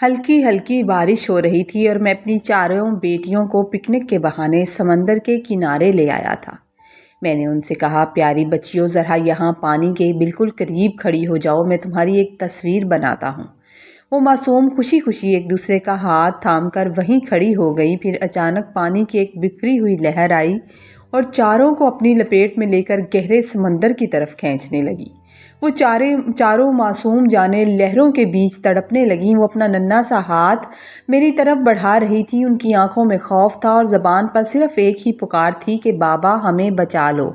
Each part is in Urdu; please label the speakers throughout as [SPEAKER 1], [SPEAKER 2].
[SPEAKER 1] ہلکی ہلکی بارش ہو رہی تھی اور میں اپنی چاروں بیٹیوں کو پکنک کے بہانے سمندر کے کنارے لے آیا تھا۔ میں نے ان سے کہا، پیاری بچیوں، ذرا یہاں پانی کے بالکل قریب کھڑی ہو جاؤ، میں تمہاری ایک تصویر بناتا ہوں۔ وہ معصوم خوشی خوشی ایک دوسرے کا ہاتھ تھام کر وہیں کھڑی ہو گئی۔ پھر اچانک پانی کی ایک بکھری ہوئی لہر آئی اور چاروں کو اپنی لپیٹ میں لے کر گہرے سمندر کی طرف کھینچنے لگی۔ وہ چاروں معصوم جانیں لہروں کے بیچ تڑپنے لگیں۔ وہ اپنا ننھا سا ہاتھ میری طرف بڑھا رہی تھی۔ ان کی آنکھوں میں خوف تھا اور زبان پر صرف ایک ہی پکار تھی کہ بابا ہمیں بچا لو،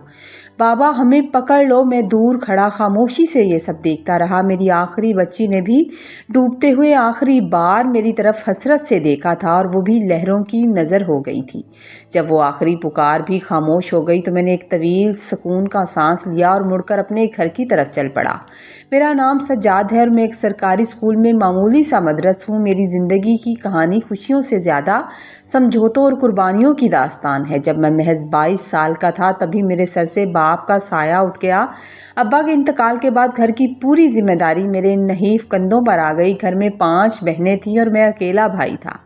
[SPEAKER 1] بابا ہمیں پکڑ لو۔ میں دور کھڑا خاموشی سے یہ سب دیکھتا رہا۔ میری آخری بچی نے بھی ڈوبتے ہوئے آخری بار میری طرف حسرت سے دیکھا تھا اور وہ بھی لہروں کی نظر ہو گئی تھی۔ جب وہ آخری پکار بھی خاموش ہو گئی تو میں نے ایک طویل سکون کا سانس لیا اور مڑ کر اپنے گھر کی طرف چل پڑا۔ میرا نام سجاد ہے اور میں ایک سرکاری اسکول میں معمولی سا مدرس ہوں۔ میری زندگی کی کہانی خوشیوں سے زیادہ سمجھوتوں اور قربانیوں کی داستان ہے۔ جب میں محض 22 سال کا تھا تبھی میرے سر سے باپ کا سایہ اٹھ گیا۔ ابا کے انتقال کے بعد گھر کی پوری ذمہ داری میرے نحیف کندھوں پر آ گئی۔ گھر میں 5 بہنیں تھیں اور میں اکیلا بھائی تھا۔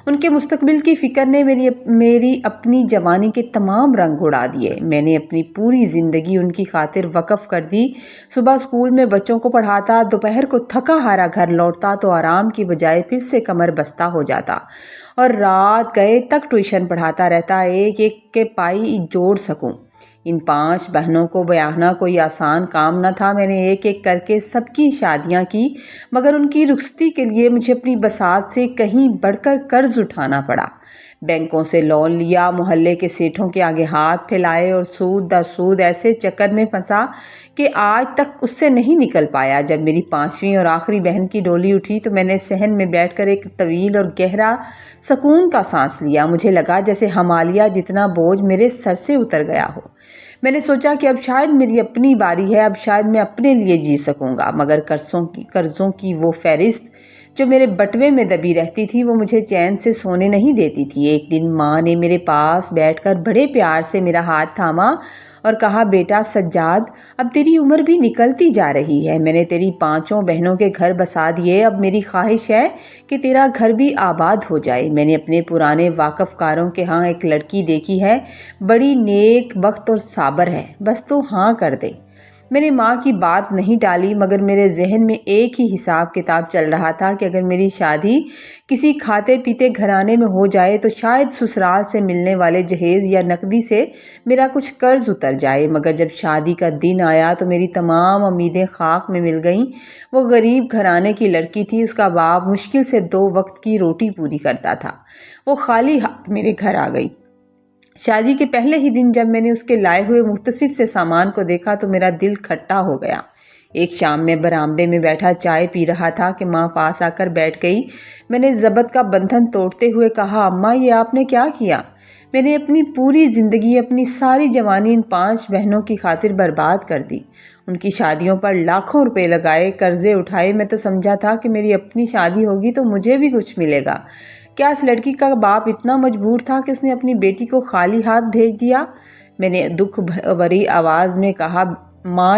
[SPEAKER 1] ان کے مستقبل کی فکر نے میری اپنی جوانی کے تمام رنگ اڑا دیے۔ میں نے اپنی پوری زندگی ان کی خاطر وقف کر دی۔ صبح اسکول میں بچوں کو پڑھاتا، دوپہر کو تھکا ہارا گھر لوٹتا تو آرام کی بجائے پھر سے کمر بستہ ہو جاتا اور رات گئے تک ٹیوشن پڑھاتا رہتا، ایک ایک کے پائی جوڑ سکوں۔ ان 5 بہنوں کو بیاہنا کوئی آسان کام نہ تھا۔ میں نے ایک ایک کر کے سب کی شادیاں کی، مگر ان کی رخصتی کے لیے مجھے اپنی بساط سے کہیں بڑھ کر قرض اٹھانا پڑا۔ بینکوں سے لون لیا، محلے کے سیٹھوں کے آگے ہاتھ پھیلائے اور سود در سود ایسے چکر میں پھنسا کہ آج تک اس سے نہیں نکل پایا۔ جب میری 5ویں اور آخری بہن کی ڈولی اٹھی تو میں نے صحن میں بیٹھ کر ایک طویل اور گہرا سکون کا سانس لیا۔ مجھے لگا جیسے ہمالیہ جتنا بوجھ میرے سر سے اتر گیا ہو۔ میں نے سوچا کہ اب شاید میری اپنی باری ہے، اب شاید میں اپنے لیے جی سکوں گا۔ مگر قرضوں کی وہ فہرست جو میرے بٹوے میں دبی رہتی تھی وہ مجھے چین سے سونے نہیں دیتی تھی۔ ایک دن ماں نے میرے پاس بیٹھ کر بڑے پیار سے میرا ہاتھ تھاما اور کہا، بیٹا سجاد، اب تیری عمر بھی نکلتی جا رہی ہے۔ میں نے تیری 5 بہنوں کے گھر بسا دیے، اب میری خواہش ہے کہ تیرا گھر بھی آباد ہو جائے۔ میں نے اپنے پرانے واقف کاروں کے ہاں ایک لڑکی دیکھی ہے، بڑی نیک بخت اور صابر ہے، بس تو ہاں کر دے۔ میں نے ماں کی بات نہیں ٹالی، مگر میرے ذہن میں ایک ہی حساب کتاب چل رہا تھا کہ اگر میری شادی کسی کھاتے پیتے گھرانے میں ہو جائے تو شاید سسرال سے ملنے والے جہیز یا نقدی سے میرا کچھ قرض اتر جائے۔ مگر جب شادی کا دن آیا تو میری تمام امیدیں خاک میں مل گئیں۔ وہ غریب گھرانے کی لڑکی تھی، اس کا باپ مشکل سے 2 وقت کی روٹی پوری کرتا تھا۔ وہ خالی ہاتھ میرے گھر آ گئی۔ شادی کے پہلے ہی دن جب میں نے اس کے لائے ہوئے مختصر سے سامان کو دیکھا تو میرا دل کھٹا ہو گیا۔ ایک شام میں برآمدے میں بیٹھا چائے پی رہا تھا کہ ماں پاس آ کر بیٹھ گئی۔ میں نے ضبط کا بندھن توڑتے ہوئے کہا، اماں یہ آپ نے کیا کیا؟ میں نے اپنی پوری زندگی، اپنی ساری جوانی ان 5 بہنوں کی خاطر برباد کر دی۔ ان کی شادیوں پر لاکھوں روپے لگائے، قرضے اٹھائے۔ میں تو سمجھا تھا کہ میری اپنی شادی ہوگی تو مجھے بھی کچھ ملے گا۔ کیا اس لڑکی کا باپ اتنا مجبور تھا کہ اس نے اپنی بیٹی کو خالی ہاتھ بھیج دیا؟ ماں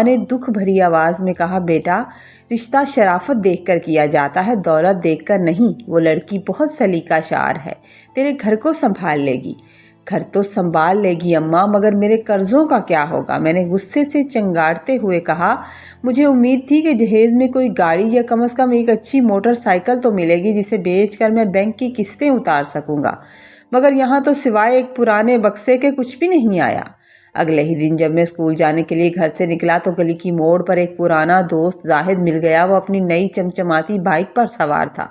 [SPEAKER 1] نے دکھ بھری آواز میں کہا، بیٹا رشتہ شرافت دیکھ کر کیا جاتا ہے، دولت دیکھ کر نہیں۔ وہ لڑکی بہت سلیقہ شار ہے، تیرے گھر کو سنبھال لے گی۔ گھر تو سنبھال لے گی اماں، مگر میرے قرضوں کا کیا ہوگا؟ میں نے غصے سے چنگاڑتے ہوئے کہا، مجھے امید تھی کہ جہیز میں کوئی گاڑی یا کم از کم ایک اچھی موٹر سائیکل تو ملے گی جسے بیچ کر میں بینک کی قسطیں اتار سکوں گا، مگر یہاں تو سوائے ایک پرانے بکسے کے کچھ بھی نہیں آیا۔ اگلے ہی دن جب میں اسکول جانے کے لیے گھر سے نکلا تو گلی کی موڑ پر ایک پرانا دوست زاہد مل گیا۔ وہ اپنی نئی چمچماتی بائک پر سوار تھا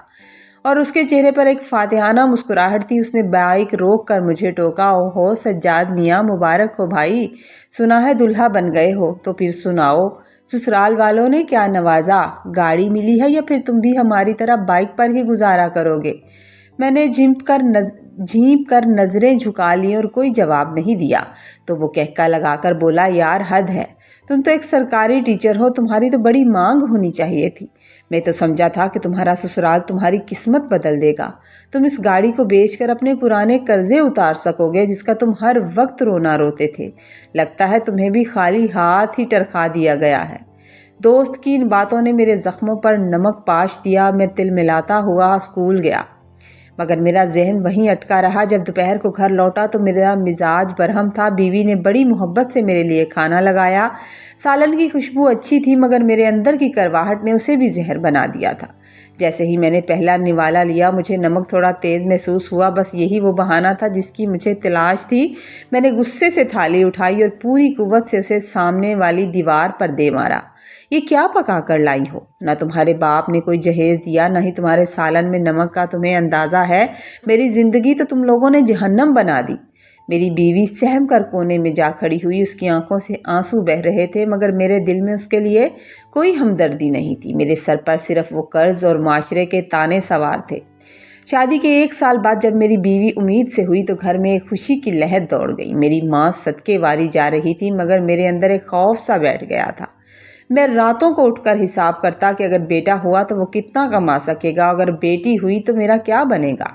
[SPEAKER 1] اور اس کے چہرے پر ایک فاتحانہ مسکراہٹ تھی۔ اس نے بائک روک کر مجھے ٹوکا، اوہو سجاد میاں، مبارک ہو بھائی، سنا ہے دلہا بن گئے ہو، تو پھر سناؤ سسرال والوں نے کیا نوازا؟ گاڑی ملی ہے یا پھر تم بھی ہماری طرح بائک پر ہی گزارا کرو گے؟ میں نے جھینپ کر نظریں جھکا لیں اور کوئی جواب نہیں دیا تو وہ کہکا لگا کر بولا، یار حد ہے، تم تو ایک سرکاری ٹیچر ہو، تمہاری تو بڑی مانگ ہونی چاہیے تھی۔ میں تو سمجھا تھا کہ تمہارا سسرال تمہاری قسمت بدل دے گا، تم اس گاڑی کو بیچ کر اپنے پرانے قرضے اتار سکو گے جس کا تم ہر وقت رونا روتے تھے۔ لگتا ہے تمہیں بھی خالی ہاتھ ہی ٹرکھا دیا گیا ہے۔ دوست کی ان باتوں نے میرے زخموں پر نمک پاش دیا۔ میں تلملاتا ہوا اسکول گیا، مگر میرا ذہن وہیں اٹکا رہا۔ جب دوپہر کو گھر لوٹا تو میرا مزاج برہم تھا۔ بیوی نے بڑی محبت سے میرے لیے کھانا لگایا۔ سالن کی خوشبو اچھی تھی، مگر میرے اندر کی کرواہٹ نے اسے بھی زہر بنا دیا تھا۔ جیسے ہی میں نے پہلا نوالا لیا، مجھے نمک تھوڑا تیز محسوس ہوا۔ بس یہی وہ بہانہ تھا جس کی مجھے تلاش تھی۔ میں نے غصے سے تھالی اٹھائی اور پوری قوت سے اسے سامنے والی دیوار پر دے مارا۔ یہ کیا پکا کر لائی ہو؟ نہ تمہارے باپ نے کوئی جہیز دیا، نہ ہی تمہارے سالن میں نمک کا تمہیں اندازہ ہے۔ میری زندگی تو تم لوگوں نے جہنم بنا دی۔ میری بیوی سہم کر کونے میں جا کھڑی ہوئی۔ اس کی آنکھوں سے آنسو بہہ رہے تھے، مگر میرے دل میں اس کے لیے کوئی ہمدردی نہیں تھی۔ میرے سر پر صرف وہ قرض اور معاشرے کے طعنے سوار تھے۔ شادی کے 1 سال بعد جب میری بیوی امید سے ہوئی تو گھر میں ایک خوشی کی لہر دوڑ گئی۔ میری ماں صدقے واری جا رہی تھی، مگر میرے اندر ایک خوف سا بیٹھ گیا تھا۔ میں راتوں کو اٹھ کر حساب کرتا کہ اگر بیٹا ہوا تو وہ کتنا کما سکے گا، اگر بیٹی ہوئی تو میرا کیا بنے گا۔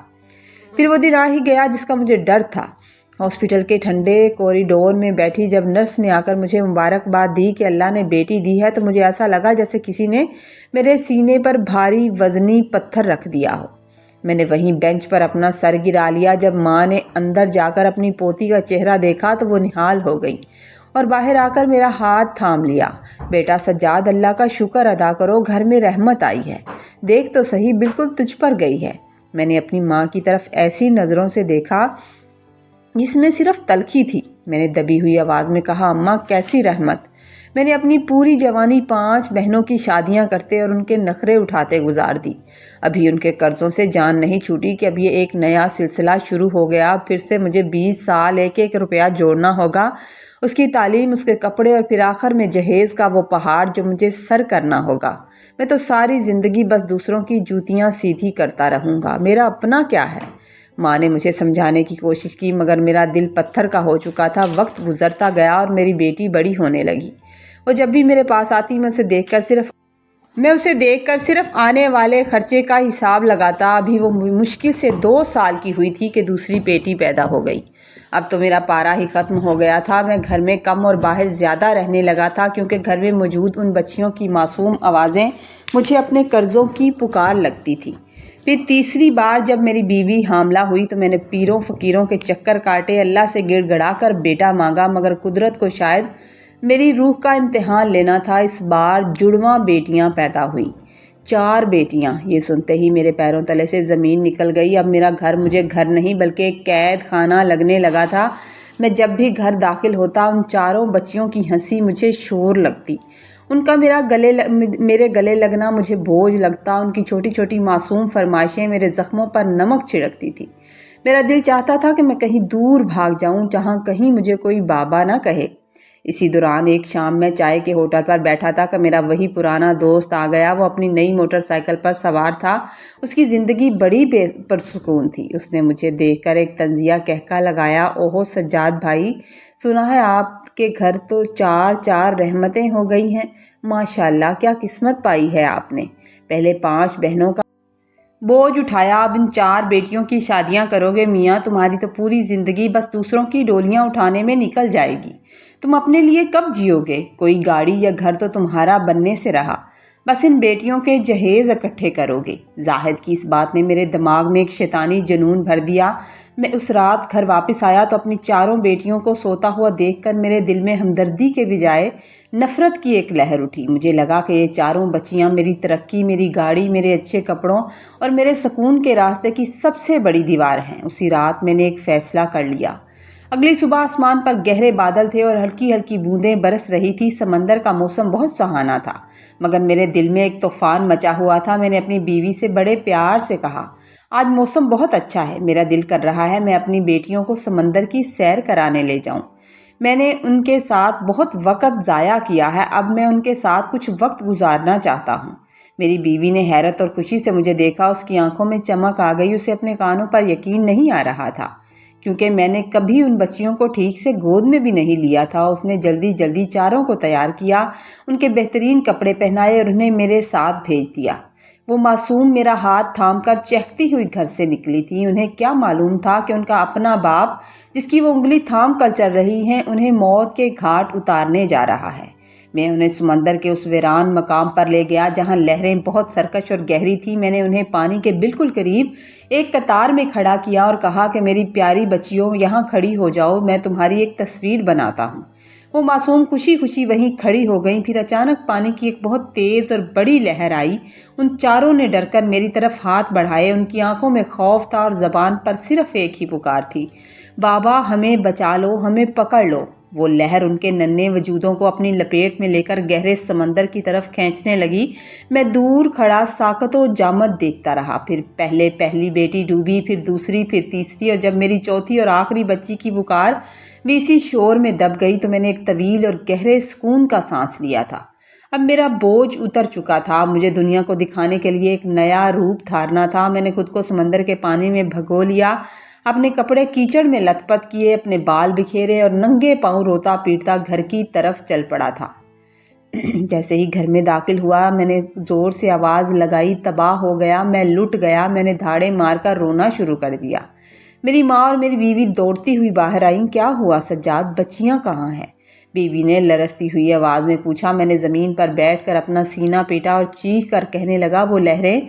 [SPEAKER 1] پھر وہ دن آ ہی گیا جس کا مجھے ڈر تھا۔ ہاسپٹل کے ٹھنڈے کوریڈور میں بیٹھی جب نرس نے آ کر مجھے مبارکباد دی کہ اللہ نے بیٹی دی ہے، تو مجھے ایسا لگا جیسے کسی نے میرے سینے پر بھاری وزنی پتھر رکھ دیا ہو۔ میں نے وہیں بینچ پر اپنا سر گرا لیا۔ جب ماں نے اندر جا کر اپنی پوتی کا چہرہ دیکھا تو وہ نہال ہو گئی اور باہر آ کر میرا ہاتھ تھام لیا۔ بیٹا سجاد، اللہ کا شکر ادا کرو، گھر میں رحمت آئی ہے۔ دیکھ تو صحیح، بالکل تجھ پر گئی ہے۔ میں نے اپنی ماں کی طرف ایسی نظروں سے دیکھا جس میں صرف تلخی تھی۔ میں نے دبی ہوئی آواز میں کہا، اماں کیسی رحمت؟ میں نے اپنی پوری جوانی 5 بہنوں کی شادیاں کرتے اور ان کے نخرے اٹھاتے گزار دی۔ ابھی ان کے قرضوں سے جان نہیں چھوٹی کہ اب یہ ایک نیا سلسلہ شروع ہو گیا۔ اب پھر سے مجھے 20 سال 1-1 روپیہ جوڑنا ہوگا، اس کی تعلیم، اس کے کپڑے اور پھر آخر میں جہیز کا وہ پہاڑ جو مجھے سر کرنا ہوگا۔ میں تو ساری زندگی بس دوسروں کی جوتیاں سیدھی کرتا رہوں گا، میرا اپنا کیا ہے؟ ماں نے مجھے سمجھانے کی کوشش کی، مگر میرا دل پتھر کا ہو چکا تھا۔ وقت گزرتا گیا اور میری بیٹی بڑی ہونے لگی۔ وہ جب بھی میرے پاس آتی میں اسے دیکھ کر صرف آنے والے خرچے کا حساب لگاتا۔ ابھی وہ مشکل سے 2 سال کی ہوئی تھی کہ دوسری بیٹی پیدا ہو گئی۔ اب تو میرا پارا ہی ختم ہو گیا تھا۔ میں گھر میں کم اور باہر زیادہ رہنے لگا تھا، کیونکہ گھر میں موجود ان بچیوں کی معصوم آوازیں مجھے اپنے قرضوں کی پکار لگتی تھی۔ پھر تیسری بار جب میری بیوی حاملہ ہوئی تو میں نے پیروں فقیروں کے چکر کاٹے، اللہ سے گڑ گڑا کر بیٹا مانگا، مگر قدرت کو شاید میری روح کا امتحان لینا تھا۔ اس بار جڑواں بیٹیاں پیدا ہوئیں، 4 بیٹیاں۔ یہ سنتے ہی میرے پیروں تلے سے زمین نکل گئی۔ اب میرا گھر مجھے گھر نہیں بلکہ ایک قید خانہ لگنے لگا تھا۔ میں جب بھی گھر داخل ہوتا ان 4 بچیوں کی ہنسی مجھے شور لگتی، ان کا میرے گلے لگنا مجھے بوجھ لگتا۔ ان کی چھوٹی چھوٹی معصوم فرمائشیں میرے زخموں پر نمک چھڑکتی تھی۔ میرا دل چاہتا تھا کہ میں کہیں دور بھاگ جاؤں، جہاں کہیں مجھے کوئی بابا نہ کہے۔ اسی دوران ایک شام میں چائے کے ہوٹل پر بیٹھا تھا کہ میرا وہی پرانا دوست آ گیا۔ وہ اپنی نئی موٹر سائیکل پر سوار تھا۔ اس کی زندگی بڑی پرسکون تھی۔ اس نے مجھے دیکھ کر ایک طنزیہ کہکا لگایا، اوہو سجاد بھائی، سنا ہے آپ کے گھر تو 4 رحمتیں ہو گئی ہیں۔ ماشاءاللہ، کیا قسمت پائی ہے آپ نے۔ پہلے 5 بہنوں کا بوجھ اٹھایا، اب ان 4 بیٹیوں کی شادیاں کرو گے۔ میاں تمہاری تو پوری زندگی بس دوسروں کی ڈولیاں اٹھانے میں نکل جائے گی۔ تم اپنے لیے کب جیو گے؟ کوئی گاڑی یا گھر تو تمہارا بننے سے رہا، بس ان بیٹیوں کے جہیز اکٹھے کرو گے۔ زاہد کی اس بات نے میرے دماغ میں ایک شیطانی جنون بھر دیا۔ میں اس رات گھر واپس آیا تو اپنی 4 بیٹیوں کو سوتا ہوا دیکھ کر میرے دل میں ہمدردی کے بجائے نفرت کی ایک لہر اٹھی۔ مجھے لگا کہ یہ 4 بچیاں میری ترقی، میری گاڑی، میرے اچھے کپڑوں اور میرے سکون کے راستے کی سب سے بڑی دیوار ہیں۔ اسی رات میں نے ایک فیصلہ کر لیا۔ اگلی صبح آسمان پر گہرے بادل تھے اور ہلکی ہلکی بوندیں برس رہی تھی۔ سمندر کا موسم بہت سہانا تھا، مگر میرے دل میں ایک طوفان مچا ہوا تھا۔ میں نے اپنی بیوی سے بڑے پیار سے کہا، آج موسم بہت اچھا ہے، میرا دل کر رہا ہے میں اپنی بیٹیوں کو سمندر کی سیر کرانے لے جاؤں۔ میں نے ان کے ساتھ بہت وقت ضائع کیا ہے، اب میں ان کے ساتھ کچھ وقت گزارنا چاہتا ہوں۔ میری بیوی نے حیرت اور خوشی سے مجھے دیکھا، اس کی آنکھوں میں چمک آ گئی۔ اسے اپنے کانوں پر یقین نہیں آ رہا تھا، کیونکہ میں نے کبھی ان بچیوں کو ٹھیک سے گود میں بھی نہیں لیا تھا۔ اس نے جلدی جلدی 4 کو تیار کیا، ان کے بہترین کپڑے پہنائے اور انہیں میرے ساتھ بھیج دیا۔ وہ معصوم میرا ہاتھ تھام کر چہکتی ہوئی گھر سے نکلی تھی۔ انہیں کیا معلوم تھا کہ ان کا اپنا باپ، جس کی وہ انگلی تھام کر چل رہی ہیں، انہیں موت کے گھاٹ اتارنے جا رہا ہے۔ میں انہیں سمندر کے اس ویران مقام پر لے گیا جہاں لہریں بہت سرکش اور گہری تھیں۔ میں نے انہیں پانی کے بالکل قریب ایک قطار میں کھڑا کیا اور کہا کہ میری پیاری بچیوں، یہاں کھڑی ہو جاؤ، میں تمہاری ایک تصویر بناتا ہوں۔ وہ معصوم خوشی خوشی وہیں کھڑی ہو گئیں۔ پھر اچانک پانی کی ایک بہت تیز اور بڑی لہر آئی۔ ان چاروں نے ڈر کر میری طرف ہاتھ بڑھائے۔ ان کی آنکھوں میں خوف تھا اور زبان پر صرف ایک ہی پکار تھی، بابا ہمیں بچا لو، ہمیں پکڑ لو۔ وہ لہر ان کے ننھے وجودوں کو اپنی لپیٹ میں لے کر گہرے سمندر کی طرف کھینچنے لگی۔ میں دور کھڑا ساکت و جامد دیکھتا رہا۔ پھر پہلی بیٹی ڈوبی، پھر دوسری، پھر تیسری، اور جب میری چوتھی اور آخری بچی کی پکار بھی اسی شور میں دب گئی تو میں نے ایک طویل اور گہرے سکون کا سانس لیا تھا۔ اب میرا بوجھ اتر چکا تھا۔ مجھے دنیا کو دکھانے کے لیے ایک نیا روپ دھارنا تھا۔ میں نے خود کو سمندر کے پانی میں بھگو لیا، اپنے کپڑے کیچڑ میں لت پت کیے، اپنے بال بکھیرے اور ننگے پاؤں روتا پیٹتا گھر کی طرف چل پڑا تھا۔ جیسے ہی گھر میں داخل ہوا میں نے زور سے آواز لگائی، تباہ ہو گیا، میں لٹ گیا۔ میں نے دھاڑے مار کر رونا شروع کر دیا۔ میری ماں اور میری بیوی دوڑتی ہوئی باہر آئیں۔ کیا ہوا سجاد، بچیاں کہاں ہیں؟ بیوی نے لرزتی ہوئی آواز میں پوچھا۔ میں نے زمین پر بیٹھ کر اپنا سینہ پیٹا اور چیخ کر کہنے لگا، وہ لہریں،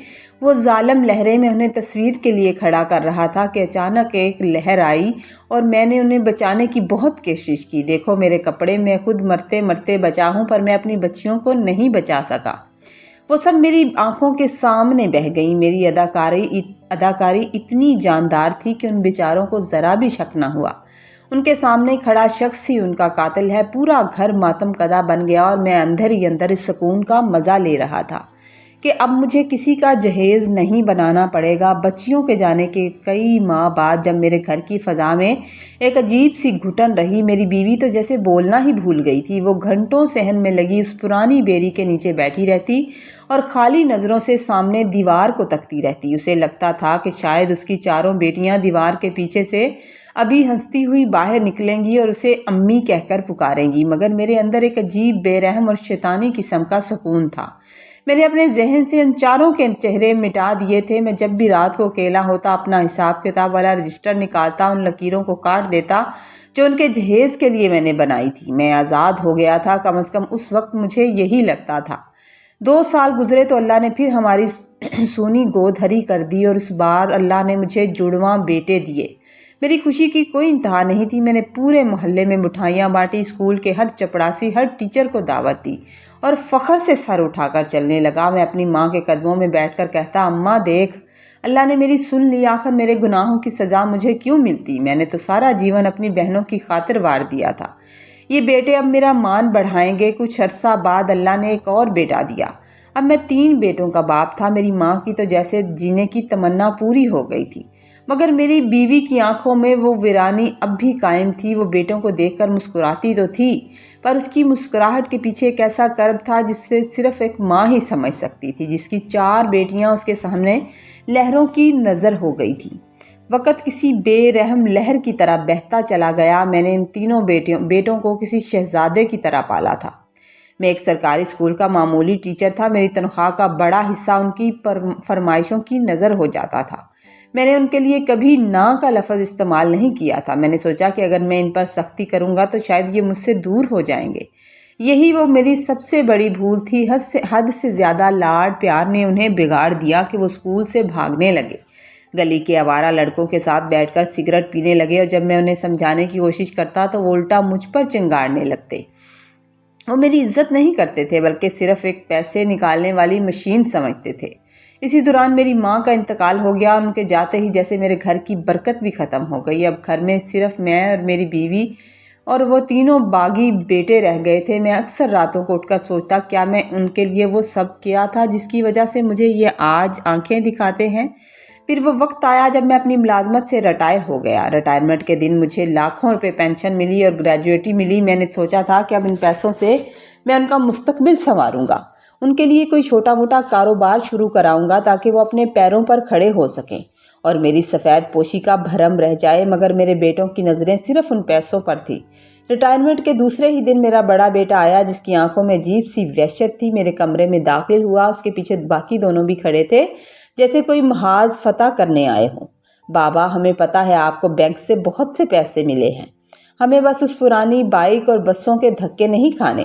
[SPEAKER 1] وہ ظالم لہریں، میں انہیں تصویر کے لیے کھڑا کر رہا تھا کہ اچانک ایک لہر آئی اور میں نے انہیں بچانے کی بہت کوشش کی۔ دیکھو میرے کپڑے، میں خود مرتے مرتے بچا ہوں پر میں اپنی بچیوں کو نہیں بچا سکا۔ وہ سب میری آنکھوں کے سامنے بہہ گئیں۔ میری اداکاری اتنی جاندار تھی کہ ان بیچاروں کو ذرا بھی شک نہ ہوا۔ ان کے سامنے کھڑا شخص ہی ان کا قاتل ہے۔ پورا گھر ماتم کدہ بن گیا اور میں اندر ہی اندر اس سکون کا مزہ لے رہا تھا کہ اب مجھے کسی کا جہیز نہیں بنانا پڑے گا۔ بچیوں کے جانے کے کئی ماہ بعد جب میرے گھر کی فضا میں ایک عجیب سی گھٹن رہی، میری بیوی تو جیسے بولنا ہی بھول گئی تھی۔ وہ گھنٹوں صحن میں لگی اس پرانی بیری کے نیچے بیٹھی رہتی اور خالی نظروں سے سامنے دیوار کو تکتی رہتی۔ اسے لگتا تھا کہ شاید اس کی چاروں بیٹیاں دیوار کے پیچھے سے ابھی ہنستی ہوئی باہر نکلیں گی اور اسے امی کہہ کر پکاریں گی، مگر میرے اندر ایک عجیب بے رحم اور شیطانی قسم کا سکون تھا۔ میں نے اپنے ذہن سے ان چاروں کے چہرے مٹا دیے تھے۔ میں جب بھی رات کو اکیلا ہوتا اپنا حساب کتاب والا رجسٹر نکالتا، ان لکیروں کو کاٹ دیتا جو ان کے جہیز کے لیے میں نے بنائی تھی۔ میں آزاد ہو گیا تھا، کم از کم اس وقت مجھے یہی لگتا تھا۔ 2 سال گزرے تو اللہ نے پھر ہماری سونی گود ہری کر دی اور اس بار اللہ نے مجھے جڑواں بیٹے دیے۔ میری خوشی کی کوئی انتہا نہیں تھی۔ میں نے پورے محلے میں مٹھائیاں بانٹی، اسکول کے ہر چپڑاسی، ہر ٹیچر کو دعوت دی اور فخر سے سر اٹھا کر چلنے لگا۔ میں اپنی ماں کے قدموں میں بیٹھ کر کہتا، اماں دیکھ، اللہ نے میری سن لی، آخر میرے گناہوں کی سزا مجھے کیوں ملتی؟ میں نے تو سارا جیون اپنی بہنوں کی خاطر وار دیا تھا۔ یہ بیٹے اب میرا مان بڑھائیں گے۔ کچھ عرصہ بعد اللہ نے ایک اور بیٹا دیا۔ اب میں 3 بیٹوں کا باپ تھا۔ میری ماں کی تو جیسے جینے کی تمنا پوری ہو گئی تھی، مگر میری بیوی کی آنکھوں میں وہ ویرانی اب بھی قائم تھی۔ وہ بیٹوں کو دیکھ کر مسکراتی تو تھی، پر اس کی مسکراہٹ کے پیچھے ایک ایسا کرب تھا جس سے صرف ایک ماں ہی سمجھ سکتی تھی، جس کی 4 بیٹیاں اس کے سامنے لہروں کی نظر ہو گئی تھی۔ وقت کسی بے رحم لہر کی طرح بہتا چلا گیا۔ میں نے ان تینوں بیٹوں کو کسی شہزادے کی طرح پالا تھا۔ میں ایک سرکاری اسکول کا معمولی ٹیچر تھا۔ میری تنخواہ کا بڑا حصہ ان کی فرمائشوں کی نظر ہو جاتا تھا۔ میں نے ان کے لیے کبھی نہ کا لفظ استعمال نہیں کیا تھا۔ میں نے سوچا کہ اگر میں ان پر سختی کروں گا تو شاید یہ مجھ سے دور ہو جائیں گے۔ یہی وہ میری سب سے بڑی بھول تھی۔ حد سے زیادہ لاڈ پیار نے انہیں بگاڑ دیا کہ وہ اسکول سے بھاگنے لگے، گلی کے آوارہ لڑکوں کے ساتھ بیٹھ کر سگریٹ پینے لگے، اور جب میں انہیں سمجھانے کی کوشش کرتا تو وہ الٹا مجھ پر چنگاڑنے لگتے۔ وہ میری عزت نہیں کرتے تھے بلکہ صرف ایک پیسے نکالنے والی مشین سمجھتے تھے۔ اسی دوران میری ماں کا انتقال ہو گیا۔ ان کے جاتے ہی جیسے میرے گھر کی برکت بھی ختم ہو گئی۔ اب گھر میں صرف میں اور میری بیوی اور وہ تینوں باغی بیٹے رہ گئے تھے۔ میں اکثر راتوں کو اٹھ کر سوچتا، کیا میں ان کے لیے وہ سب کیا تھا جس کی وجہ سے مجھے یہ آج آنکھیں دکھاتے ہیں؟ پھر وہ وقت آیا جب میں اپنی ملازمت سے ریٹائر ہو گیا۔ ریٹائرمنٹ کے دن مجھے لاکھوں روپے پینشن ملی اور گریجویٹی ملی۔ میں نے سوچا تھا کہ اب ان پیسوں سے میں ان کا مستقبل سنواروں گا، ان کے لیے کوئی چھوٹا موٹا کاروبار شروع کراؤں گا تاکہ وہ اپنے پیروں پر کھڑے ہو سکیں اور میری سفید پوشی کا بھرم رہ جائے۔ مگر میرے بیٹوں کی نظریں صرف ان پیسوں پر تھی۔ ریٹائرمنٹ کے دوسرے ہی دن میرا بڑا بیٹا آیا جس کی آنکھوں میں عجیب سی وحشت تھی۔ میرے کمرے میں داخل ہوا، اس کے پیچھے باقی دونوں بھی کھڑے تھے جیسے کوئی محاذ فتح کرنے آئے ہوں۔ بابا، ہمیں پتہ ہے آپ کو بینک سے بہت سے پیسے ملے ہیں، ہمیں بس اس پرانی بائیک اور بسوں کے دھکے نہیں کھانے۔